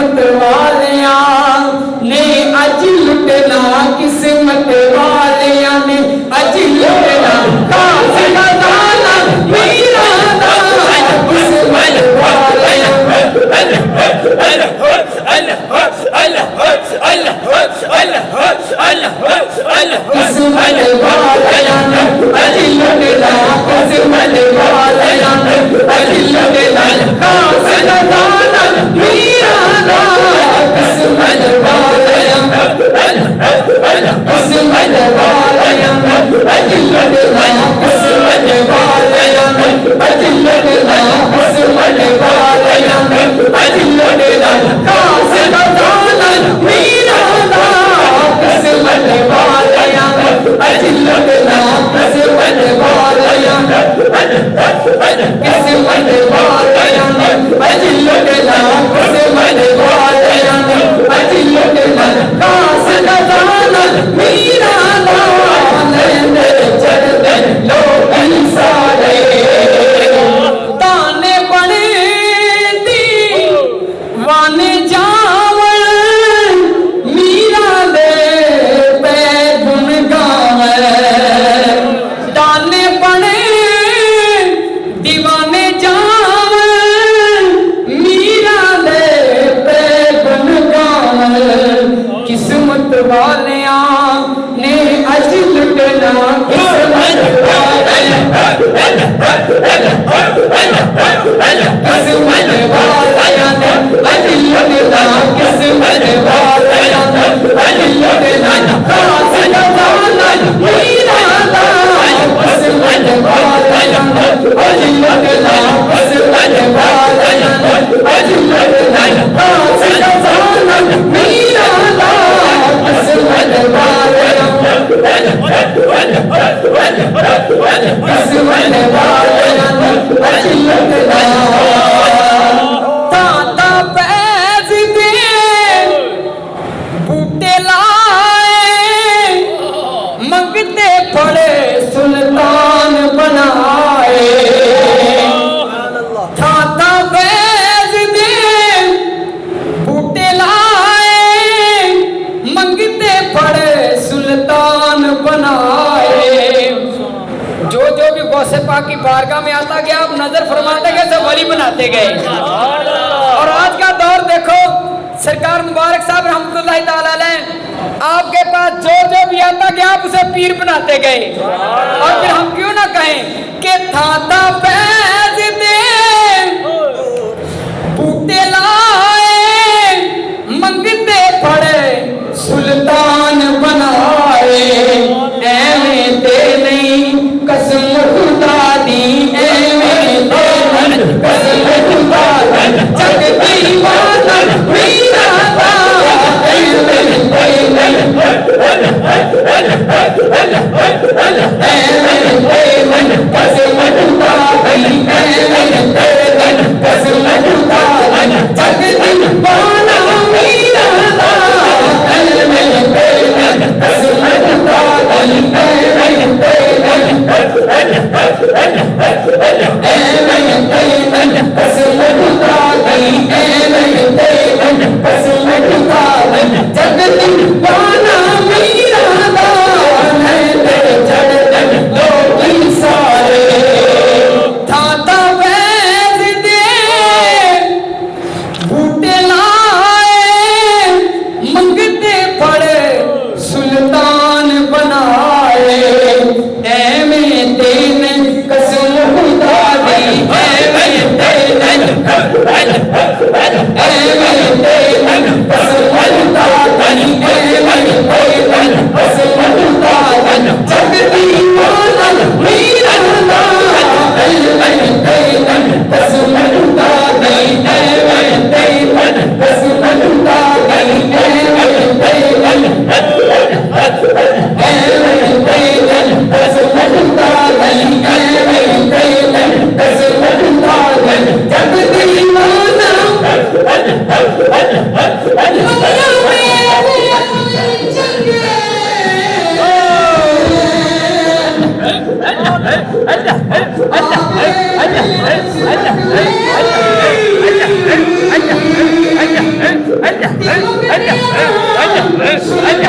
किस्मत वालिया ने अज लुटना, किस्मत वालिया ने अज लुटना, काश खजाना मीरा दा किस्मत वालिया किस्मत वालिया ने अज लुटना, किस्मत वालिया ने अज लुटना, काश खजाना मीरा दा किस्मत वालिया किस्मत वालिया अज लुटना, किस्मत वालिया अज लुटना, किस्मत वालिया अज लुटना, काश खजाना मीरा दा किस्मत वालिया अज लुटना, किस्मत वालिया किस्मत वालिया अज लुटना, किस्मत वालिया अज लुटना, काश खजाना मीरा दा लेंदे चढ़दे लोग सारे ताने बने दीवाने जावन मीरा दे पे गुन गावन, ताने बने दीवाने जावन मीरा दे पे गुन गावन, किस्मत वालिया ने अज लुटना, किस्मत वालिया किस्मत वालिया ने अज लुटना, किस्मत वालिया ने अज लुटना, काश खजाना मीरा दा किस्मत वालिया अज लुटना, किस्मत वालिया अज लुटना, काश खजाना मीरा दा किस्मत वालिया किस्मत वालिया अज लुटना, ताता पैज दे बूटे लाए, मंगते पड़े सुल्तान बनाए, ताता पैज दे बूटे लाए, मंगते पड़े सुल्तान बनाए, जो भी गौसे पाक की बारगाह में आता गया आप नजर फरमाते गए सब वली बनाते गए। और आज का दौर देखो, सरकार मुबारक साहब रहमतुल्लाह ताला अलैह आपके पास जो भी आता गया आप उसे पीर बनाते गए। और फिर हम क्यों ना कहें कि थाता फैज दे बूटे लाए, मंगते पड़े सुल्तान बनाए, एवें ते नहीं कसम खुदा दी, एवें ते नहीं कसम खुदा दी, जग दीवाना मीरा दा एवें ते नहीं कसम खुदा दी, एवें ते नहीं कसम खुदा दी, जग दीवाना मीरा दा एवें ते नहीं कसम खुदा दी, एवें ते नहीं कसम खुदा दी, एवें ते नहीं कसम खुदा दी, जग दीवाना मीरा दा लेंदे चढ़दे लोग सारे, थाता वैद दे बूटे लाए, मंगते पड़े सुल्तान बनाए, एवें ते नहीं कसम खुदा दी, एवें ते नहीं कसम खुदा दी, एवें ते नहीं कसम खुदा दी, जग दीवाना मीरा दा एवें ते नहीं कसम खुदा दी, एवें ते नहीं कसम खुदा दी, एवें ते नहीं कसम खुदा दी, एवें ते नहीं कसम खुदा दी, जग दीवाना सुल्तान